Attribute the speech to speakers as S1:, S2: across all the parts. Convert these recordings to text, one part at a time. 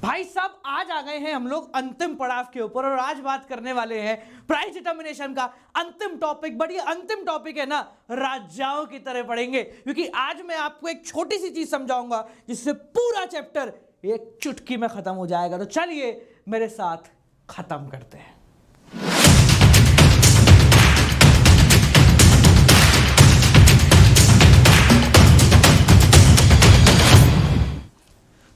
S1: भाई साहब आज आ गए हैं हम लोग अंतिम पड़ाव के ऊपर और आज बात करने वाले हैं प्राइस डिटर्मिनेशन का अंतिम टॉपिक। बड़ी अंतिम टॉपिक है ना, राजाओं की तरह पढ़ेंगे क्योंकि आज मैं आपको एक छोटी सी चीज समझाऊंगा जिससे पूरा चैप्टर एक चुटकी में खत्म हो जाएगा। तो चलिए मेरे साथ खत्म करते हैं।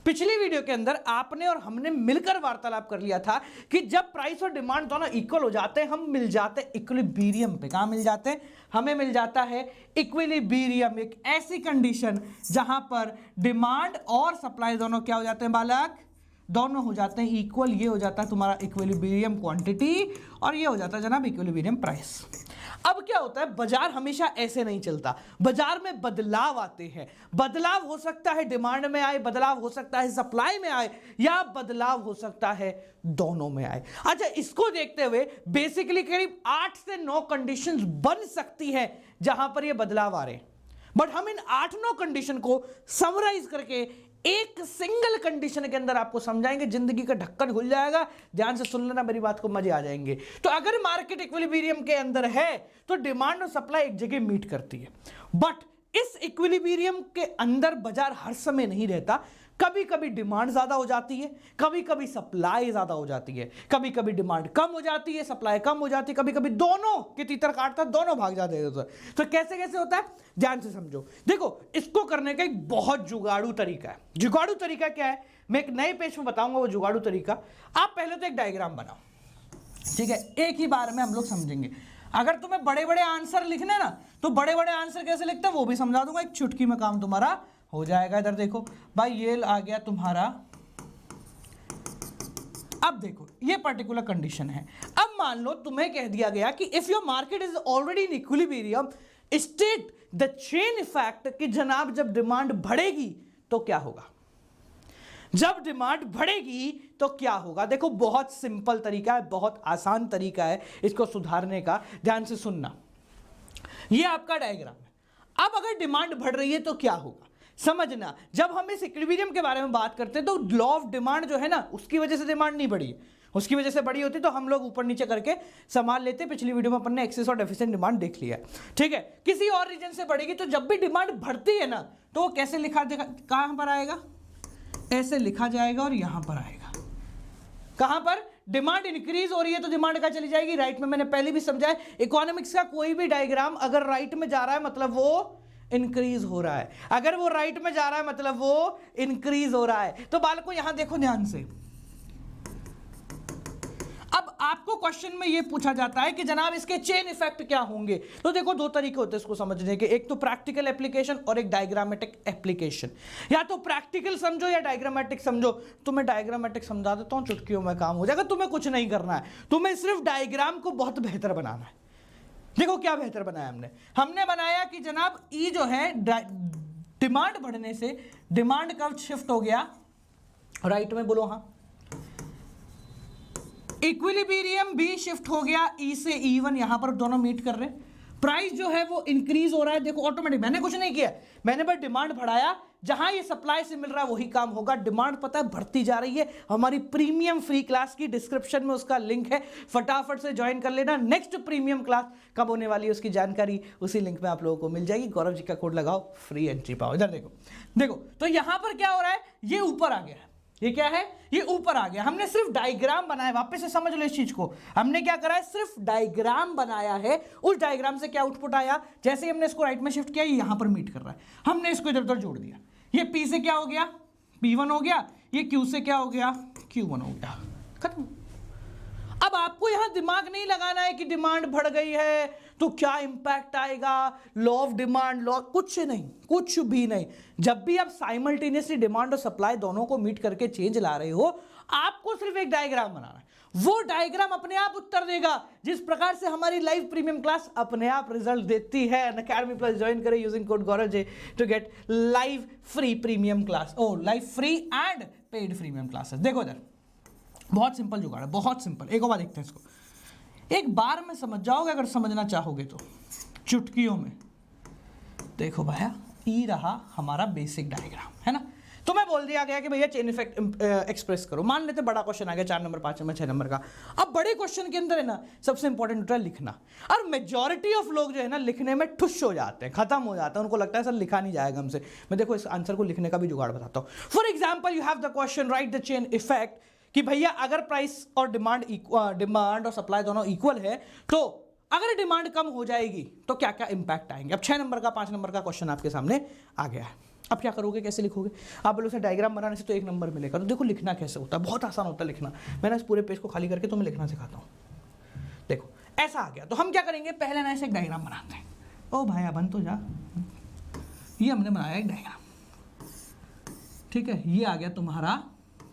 S1: पिछली वीडियो के अंदर आपने और हमने मिलकर वार्तालाप कर लिया था कि जब प्राइस और डिमांड दोनों इक्वल हो जाते हैं हम मिल जाते हैं इक्विलिब्रियम पे। कहां मिल जाते हैं? हमें मिल जाता है इक्विलिब्रियम, एक ऐसी कंडीशन जहां पर डिमांड और सप्लाई दोनों क्या हो जाते हैं बालक? दोनों हो जाते हैं इक्वल। ये हो जाता है तुम्हारा इक्विलिब्रियम क्वांटिटी और ये हो जाता है जनाब इक्विलिब्रियम प्राइस। अब क्या होता है, बाजार हमेशा ऐसे नहीं चलता, बाजार में बदलाव आते हैं। बदलाव हो सकता है डिमांड में आए, बदलाव हो सकता है सप्लाई में आए, या बदलाव हो सकता है दोनों में आए। अच्छा, इसको देखते हुए बेसिकली करीब 8 से 9 कंडीशंस बन सकती है जहां पर ये बदलाव आ रहे हैं। बट हम इन 8-9 कंडीशन को समराइज करके एक सिंगल कंडीशन के अंदर आपको समझाएंगे, जिंदगी का ढक्कन खुल जाएगा। ध्यान से सुन लेना मेरी बात को, मजे आ जाएंगे। तो अगर मार्केट इक्विलिब्रियम के अंदर है तो डिमांड और सप्लाई एक जगह मीट करती है, बट इस इक्विलिब्रियम के अंदर बाजार हर समय नहीं रहता। कभी कभी डिमांड ज्यादा हो जाती है, कभी कभी सप्लाई ज्यादा हो जाती है, कभी कभी डिमांड कम हो जाती है, सप्लाई कम हो जाती है, कभी कभी दोनों के तीतर काटता, दोनों भाग जाते हैं। तो कैसे कैसे होता है, ध्यान से समझो। देखो, इसको करने का एक बहुत जुगाड़ू तरीका है। जुगाड़ू तरीका क्या है, मैं एक नए पेज में बताऊंगा वो जुगाड़ू तरीका। आप पहले तो एक डायग्राम बनाओ, ठीक है? एक ही बार में हम लोग समझेंगे। अगर तुम्हें बड़े बड़े आंसर लिखने ना, तो बड़े बड़े आंसर कैसे लिखते हैं वो भी समझा दूंगा। एक चुटकी में काम तुम्हारा हो जाएगा। इधर देखो भाई, ये आ गया तुम्हारा। अब देखो, ये पर्टिकुलर कंडीशन है। अब मान लो तुम्हें कह दिया गया कि if your market is already in equilibrium, state the chain effect कि जनाब जब डिमांड बढ़ेगी तो क्या होगा, जब डिमांड बढ़ेगी तो क्या होगा। देखो, बहुत सिंपल तरीका है, बहुत आसान तरीका है इसको सुधारने का। ध्यान से सुनना, ये आपका डायग्राम है। अब अगर डिमांड बढ़ रही है तो क्या होगा समझना। जब हम इस इक्विलिब्रियम के बारे में बात करते हैं तो लॉ ऑफ डिमांड जो है ना, उसकी वजह से डिमांड नहीं बढ़ी है। उसकी वजह से बड़ी होती तो हम लोग ऊपर नीचे करके संभाल लेते। पिछली वीडियो में अपन ने एक्सेस और डेफिशिएंट डिमांड देख लिया है, ठीक है? किसी और रीजन से बढ़ेगी तो जब भी डिमांड बढ़ती है ना, तो वो कैसे लिखा देखा, कहां पर आएगा, ऐसे लिखा जाएगा और यहां पर आएगा। कहां पर डिमांड इंक्रीज हो रही है तो डिमांड कहां चली जाएगी, राइट में। मैंने पहले भी समझाया, इकोनॉमिक्स का कोई भी डायग्राम अगर राइट में जा रहा है मतलब वो इंक्रीज हो रहा है, अगर वो राइट में जा रहा है मतलब वो इंक्रीज हो रहा है। तो बालकों यहां देखो ध्यान से। अब आपको क्वेश्चन में ये पूछा जाता है कि जनाब इसके चेन इफेक्ट क्या होंगे। तो देखो, 2 तरीके होते हैं इसको समझने के, एक तो प्रैक्टिकल एप्लीकेशन और एक डायग्रामेटिक एप्लीकेशन। या तो प्रैक्टिकल समझो या डायग्रामेटिक समझो। तुम्हें डायग्रामेटिक समझा देता हूं, चुटकियों में काम हो जाएगा। तुम्हें कुछ नहीं करना है, तुम्हें सिर्फ डायग्राम को बहुत बेहतर बनाना है। देखो क्या बेहतर बनाया हमने बनाया कि जनाब ई जो है डिमांड बढ़ने से डिमांड कब शिफ्ट हो गया, राइट में बोलो हाँ, इक्विलिब्रियम भी शिफ्ट हो गया ई से E1, यहां पर दोनों मीट कर रहे हैं। प्राइस जो है वो इंक्रीज हो रहा है। देखो ऑटोमेटिक, मैंने कुछ नहीं किया, मैंने बस डिमांड बढ़ाया। जहां ये सप्लाई से मिल रहा है वही काम होगा। डिमांड पता है बढ़ती जा रही है। हमारी प्रीमियम फ्री क्लास की डिस्क्रिप्शन में उसका लिंक है, फटाफट से ज्वाइन कर लेना। नेक्स्ट प्रीमियम क्लास कब होने वाली है उसकी जानकारी उसी लिंक में आप लोगों को मिल जाएगी। गौरव जी का कोड लगाओ, फ्री एंट्री पाओ। इधर देखो, देखो तो यहां पर क्या हो रहा है, ये ऊपर आ गया है। ये क्या है, ये ऊपर आ गया। हमने सिर्फ डायग्राम बनाया, वापस से समझ लो इस चीज को। हमने क्या करा है, सिर्फ डायग्राम बनाया है। उस डायग्राम से क्या आउटपुट आया, जैसे ही हमने इसको राइट में शिफ्ट किया, ये यहां पर मीट कर रहा है। हमने इसको इधर उधर जोड़ दिया। ये P से क्या हो गया, P1 हो गया। ये Q से क्या हो गया, Q1 हो गया, खत्म। अब आपको यहां दिमाग नहीं लगाना है कि डिमांड बढ़ गई है तो क्या इंपैक्ट आएगा, लॉ ऑफ डिमांड, लॉ, कुछ नहीं, कुछ भी नहीं। जब भी आप साइमल्टेनियसली डिमांड और सप्लाई दोनों को मीट करके चेंज ला रहे हो, आपको सिर्फ एक डायग्राम बनाना है। वो डायग्राम अपने आप उत्तर देगा, जिस प्रकार से हमारी लाइव प्रीमियम क्लास अपने आप रिजल्ट देती है। अनअकैडमी प्लस ज्वाइन करें using code Gaurav J to get live free premium class, live free and paid premium classes. देखो इधर बहुत सिंपल जुगाड़ है, बहुत सिंपल। एक और बार देखते हैं इसको, एक बार में समझ जाओगे अगर समझना चाहोगे तो, चुटकियों में। देखो भैया, ई रहा हमारा बेसिक डायग्राम, है ना? तो मैं बोल दिया गया कि भैया चेन इफेक्ट एक्सप्रेस करो। मान लेते बड़ा क्वेश्चन आ गया 4 नंबर 5 नंबर 6 नंबर का। अब बड़े क्वेश्चन के अंदर है ना सबसे इंपॉर्टेंट होता है लिखना, और मेजॉरिटी ऑफ लोग जो है ना लिखने में ठुस हो जाते हैं, खत्म हो जाता है, उनको लगता है सर लिखा नहीं जाएगा हमसे। मैं देखो इस आंसर को लिखने का भी जुगाड़ बताता हूँ। For example you have the question right the chain effect, कि भैया अगर प्राइस और डिमांड और सप्लाई दोनों इक्वल है तो अगर डिमांड कम हो जाएगी तो क्या क्या इंपैक्ट आएंगे। अब 6 नंबर का 5 नंबर का क्वेश्चन आपके सामने आ गया है। अब क्या करोगे, कैसे लिखोगे? आप बोलो सर डायग्राम बनाने से तो 1 नंबर मिलेगा। तो देखो लिखना कैसे होता है, बहुत आसान होता है लिखना। मैंने इस पूरे पेज को खाली करके तुम्हें लिखना सिखाता हूँ। देखो ऐसा आ गया, तो हम क्या करेंगे, पहले ना ऐसे एक डायग्राम बनाते हैं। ओ भाई बन तो जा, ये हमने बनाया एक डायग्राम, ठीक है। ये आ गया तुम्हारा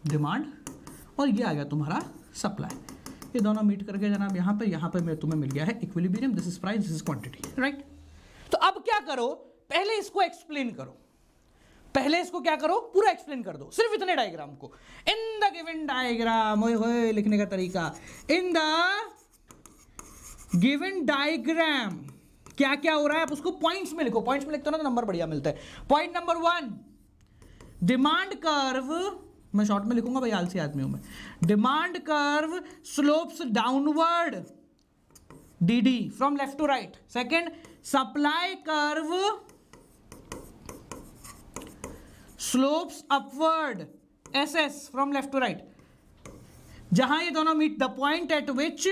S1: डिमांड और ये आ गया तुम्हारा सप्लाई। ये दोनों मीट करके जनाब यहाँ पे तुम्हें मिल गया है equilibrium, this is price, this is quantity, right. तो अब क्या करो, पहले इसको एक्सप्लेन करो, पहले इसको क्या करो, पूरा एक्सप्लेन कर दो, सिर्फ इतने डायग्राम को। इन द गिवन डायग्राम, ओए होए लिखने का तरीका, इन द गिवन डायग्राम क्या क्या हो रहा है आप उसको पॉइंट्स में लिखो। पॉइंट्स में लिखते हो ना तो नंबर बढ़िया मिलता है। पॉइंट नंबर 1, डिमांड कर्व, मैं शॉर्ट में लिखूंगा भाई, आलसी आदमी हूं मैं। Demand curve slopes downward, DD from left to right. Second, supply curve slopes upward, SS from left to right. जहां ये दोनों meet, the point at which,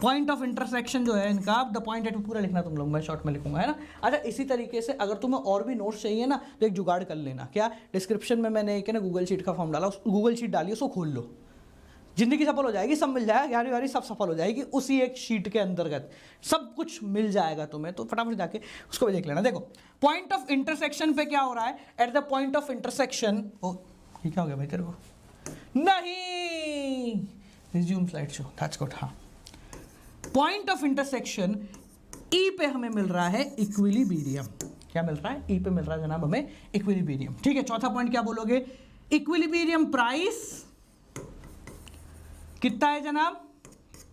S1: point of intersection जो है इनका, द पॉइंट एट, पूरा लिखना तुम लोग, मैं शॉर्ट में लिखूंगा, है ना। अच्छा इसी तरीके से अगर तुम्हें और भी नोट्स चाहिए ना तो एक जुगाड़ कर लेना। क्या, डिस्क्रिप्शन में मैंने एक है ना गूगल शीट का फॉर्म डाला, उस गूगल शीट डालिए, उसको खोल लो, जिंदगी सफल हो जाएगी, सब मिल जाएगा, 11वीं 12वीं सब सफल हो जाएगी उसी एक शीट के अंतर्गत, सब कुछ मिल जाएगा तुम्हें। तो फटाफट जाके उसको भी देख लेना। देखो पॉइंट ऑफ इंटरसेक्शन पे क्या हो रहा है, at the point of intersection, ओ ये क्या हो गया भाई तेरे को, नहीं resume slide show, that's good. हाँ, पॉइंट ऑफ इंटरसेक्शन ई पे हमें मिल रहा है इक्विलिब्रियम। क्या मिल रहा है, ई पे मिल रहा है जनाब हमें इक्विलिब्रियम, ठीक है। चौथा पॉइंट क्या बोलोगे, इक्विलिब्रियम प्राइस कितना है जनाब,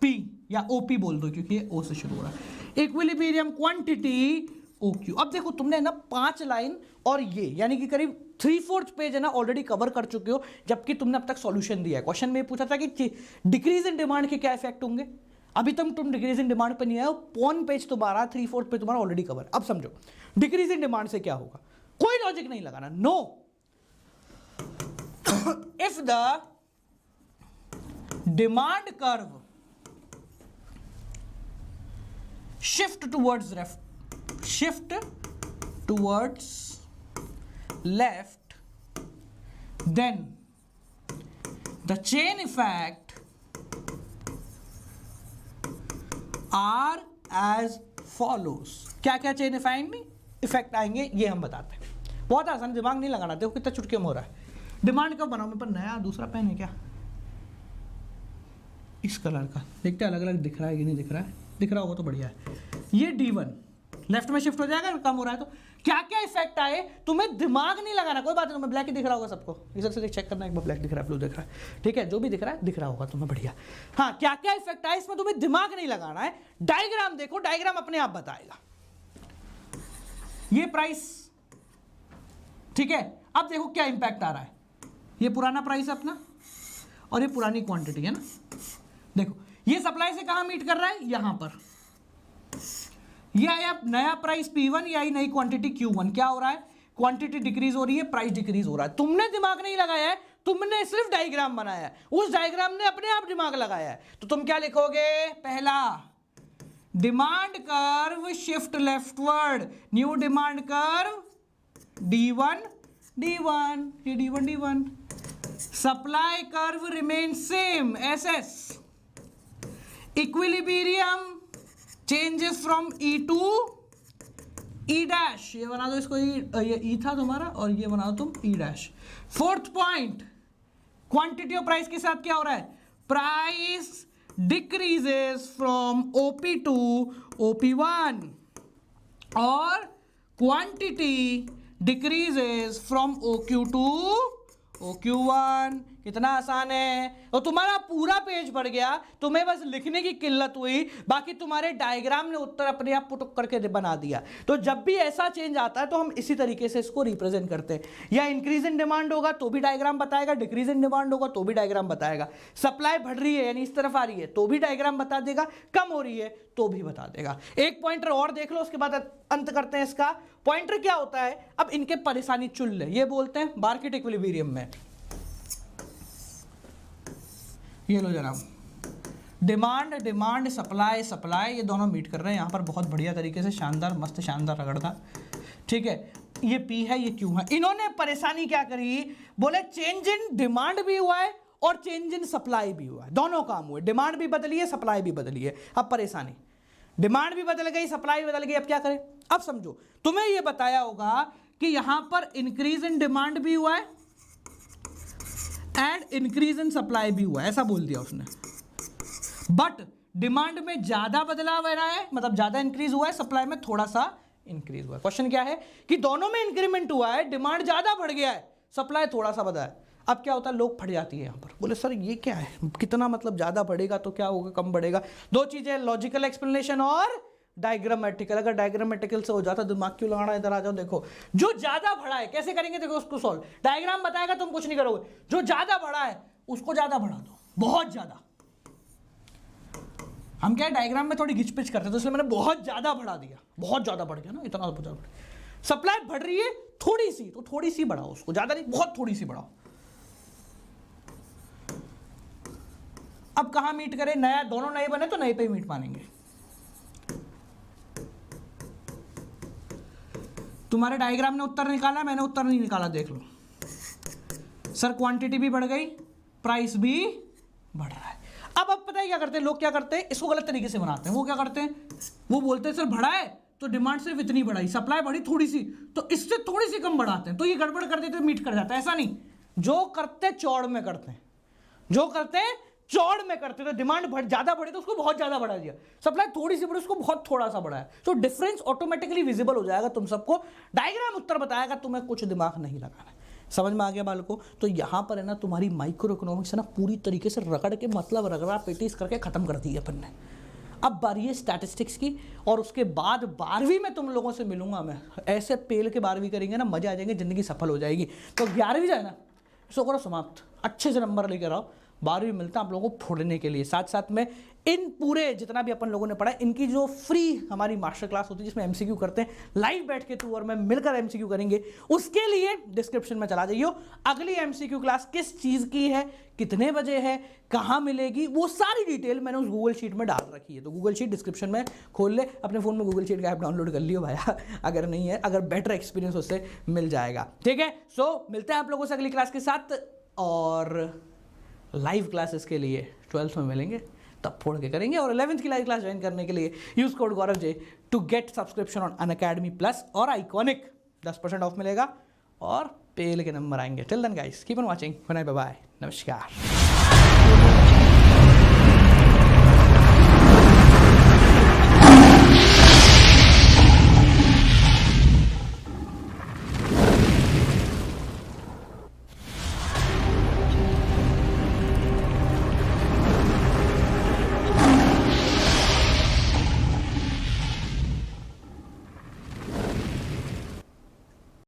S1: P या OP बोल दो क्योंकि ये O से शुरू हो रहा है। Equilibrium quantity OQ। अब देखो तुमने ना 5 लाइन और ये यानी कि करीब 3/4 पेज है ना ऑलरेडी कवर कर चुके हो, जबकि तुमने अब तक सॉल्यूशन दिया है। क्वेश्चन में पूछा था कि डिक्रीज इन डिमांड के क्या इफेक्ट होंगे, अभी तक तुम डिक्रीज इन डिमांड पे नहीं आए हो, पॉन पेज तुम्हारा 3/4 पे तुम्हारा ऑलरेडी कवर। अब समझो डिक्रीज इन डिमांड से क्या होगा, कोई लॉजिक नहीं लगाना, no. If the demand curve shift towards left, then the chain effect are as follows। क्या क्या चेन इफेक्ट आएंगे ये हम बताते हैं, बहुत आसान, दिमाग नहीं लगाना। देखो कितना चुटकी में हो रहा है। डिमांड कब बनाओ, मेरे पर नया दूसरा पेन है क्या, इस कलर का, देखते हैं अलग अलग दिख रहा है कि नहीं दिख रहा है, दिख रहा होगा तो बढ़िया है। ये D1 लेफ्ट में शिफ्ट हो जाएगा, कम हो रहा है तो क्या क्या इफेक्ट आए, तुम्हें दिमाग नहीं लगाना, कोई बात नहीं, तुम्हें ब्लैक ही दिख रहा होगा सबको, इधर से चेक करना एक बार, ब्लैक दिख रहा है, ब्लू दिख रहा है, ठीक है, जो भी दिख रहा होगा तुम्हें, बढ़िया। हाँ, क्या क्या इफेक्ट आए इसमें तुम्हें दिमाग नहीं लगाना है, डायग्राम देखो, डायग्राम अपने आप बताएगा। ये प्राइस, ठीक है, अब देखो क्या इंपैक्ट आ रहा है, ये पुराना प्राइस अपना और ये पुरानी क्वांटिटी है ना। देखो ये सप्लाई से कहां मीट कर रहा है, यहां पर। ये आया नया प्राइस P1, ये आई नई क्वांटिटी Q1। क्या हो रहा है, क्वांटिटी डिक्रीज हो रही है, प्राइस डिक्रीज हो रहा है। तुमने दिमाग नहीं लगाया है, तुमने सिर्फ डायग्राम बनाया है, उस डायग्राम ने अपने आप दिमाग लगाया है। तो तुम क्या लिखोगे, पहला demand curve shift leftward, new demand curve D1 ये D1 supply curve remain same SS, equilibrium changes from E to E dash, ये बना दो इसको, ये E था तुम्हारा और ये बना दो तुम E dash. Fourth point, quantity और प्राइस के साथ क्या हो रहा है, price decreases from OP to OP1 और quantity decreases from OQ to OQ1 कितना आसान है। और तुम्हारा पूरा पेज भर गया, तुम्हें बस लिखने की किल्लत हुई, बाकी तुम्हारे डायग्राम ने उत्तर अपने आप पुट करके बना दिया। तो जब भी ऐसा चेंज आता है तो हम इसी तरीके से इसको रिप्रेजेंट करते हैं। या इंक्रीज इन डिमांड होगा तो भी डायग्राम बताएगा, डिक्रीज इन डिमांड होगा तो भी डायग्राम बताएगा, सप्लाई बढ़ रही है यानी इस तरफ आ रही है तो भी डायग्राम बता देगा, कम हो रही है तो भी बता देगा। एक पॉइंटर और देख लो, उसके बाद अंत करते हैं इसका। पॉइंटर क्या होता है, अब इनके परेशानी चुन ले, ये बोलते हैं मार्केट इक्विलिब्रियम में। ये लो जनाब, डिमांड डिमांड, सप्लाई सप्लाई, ये दोनों मीट कर रहे हैं यहाँ पर बहुत बढ़िया तरीके से, शानदार मस्त शानदार रगड़ता। ठीक है, ये P है ये Q है। इन्होंने परेशानी क्या करी, बोले चेंज इन डिमांड भी हुआ है और चेंज इन सप्लाई भी हुआ है, दोनों काम हुए, डिमांड भी बदली है सप्लाई भी बदली है। अब परेशानी, डिमांड भी बदल गई सप्लाई भी बदल गई, अब क्या करें। अब समझो, तुम्हें यह बताया होगा कि यहां पर इंक्रीज इन डिमांड भी हुआ है एंड इंक्रीज इन सप्लाई भी हुआ है, ऐसा बोल दिया उसने। बट डिमांड में ज्यादा बदलाव आ रहा है, मतलब ज्यादा इंक्रीज हुआ है, सप्लाई में थोड़ा सा इंक्रीज हुआ है। क्वेश्चन क्या है कि दोनों में इंक्रीमेंट हुआ है, डिमांड ज्यादा बढ़ गया है, सप्लाई थोड़ा सा बढ़ा है। अब क्या होता है, लोग फट जाती है यहाँ पर, बोले सर ये क्या है, कितना मतलब ज़्यादा बढ़ेगा तो क्या होगा, कम बढ़ेगा। दो चीज़ें, लॉजिकल एक्सप्लेनेशन और डायग्रामेटिकल। अगर डायग्रामेटिकल से हो जाता, दिमाग क्यों लगाना, इधर आ जाओ। देखो जो ज़्यादा बढ़ा है कैसे करेंगे, देखो उसको सॉल्व, डायग्राम बताएगा तुम कुछ नहीं करोगे। जो ज़्यादा बढ़ा है उसको ज़्यादा बढ़ा दो, बहुत ज़्यादा। हम क्या है, डायग्राम में थोड़ी घिचपिच करते तो इसलिए मैंने बहुत ज़्यादा बढ़ा दिया, बहुत ज़्यादा बढ़ गया ना, इतना बहुत ज़्यादा। सप्लाई बढ़ रही है थोड़ी सी, तो थोड़ी सी बढ़ाओ उसको, ज़्यादा नहीं, बहुत थोड़ी सी बढ़ाओ। अब कहां मीट करें, नया, दोनों नए बने तो नए पे ही मीट मानेंगे। तुम्हारे डायग्राम ने उत्तर निकाला, मैंने उत्तर नहीं निकाला, देख लो। सर क्वांटिटी भी बढ़ गई, प्राइस भी बढ़ रहा है। अब पता है क्या करते हैं लोग, क्या करते हैं, इसको गलत तरीके से बनाते हैं। वो क्या करते हैं, वो बोलते हैं सर बढ़ा है तो डिमांड सिर्फ इतनी बढ़ाई, सप्लाई बढ़ी थोड़ी सी तो इससे थोड़ी सी कम बढ़ाते हैं, तो ये गड़बड़ कर देते, मीट कर जाता है। ऐसा नहीं, जो करते चौड़ में करते हैं, जो करते हैं चौड़ में करते, तो डिमांड ज्यादा बढ़ी तो उसको बहुत ज्यादा बढ़ा दिया, सप्लाई थोड़ी सी बढ़ी उसको बहुत थोड़ा सा बढ़ाया, तो डिफरेंस ऑटोमेटिकली विजिबल हो जाएगा तुम सबको। डायग्राम उत्तर बताएगा, तुम्हें कुछ दिमाग नहीं लगाना है। समझ में आ गया बालकों। तो यहां पर है ना तुम्हारी माइक्रो इकोनॉमिक्स है ना पूरी तरीके से रगड़ के, मतलब रगड़ा पेटिस करके खत्म कर दी है अपन ने। अब बारी है स्टैटिस्टिक्स की, और उसके बाद 12वीं में तुम लोगों से मिलूंगा मैं। ऐसे पेल के 12वीं करेंगे ना, मजा आ जाएंगे, जिंदगी सफल हो जाएगी। तो 11वीं जाए ना, इसको करो समाप्त, अच्छे से नंबर लेकर आओ। 12वीं मिलता है आप लोगों को फोड़ने के लिए। साथ साथ में इन पूरे जितना भी अपन लोगों ने पढ़ा, इनकी जो फ्री हमारी मास्टर क्लास होती है जिसमें एमसीक्यू करते हैं, लाइव बैठ के तू और मैं मिलकर एमसीक्यू करेंगे, उसके लिए डिस्क्रिप्शन में चला जाइए। अगली एमसीक्यू क्लास किस चीज़ की है, कितने बजे है, कहाँ मिलेगी, वो सारी डिटेल मैंने उस गूगल शीट में डाल रखी है। तो गूगल शीट डिस्क्रिप्शन में खोल ले, अपने फ़ोन में गूगल शीट का ऐप डाउनलोड कर लियो भाया, अगर नहीं है, अगर बेटर एक्सपीरियंस उससे मिल जाएगा। ठीक है, सो मिलते हैं आप लोगों से अगली क्लास के साथ, और लाइव क्लासेस के लिए 12th में मिलेंगे, तब फोड़ के करेंगे। और 11th की लाइव क्लास ज्वाइन करने के लिए use code Gaurav J to get subscription on Unacademy plus और आइकॉनिक, 10% ऑफ मिलेगा और पेल के नंबर आएंगे। Till then guys, keep on watching, bye bye, नमस्कार।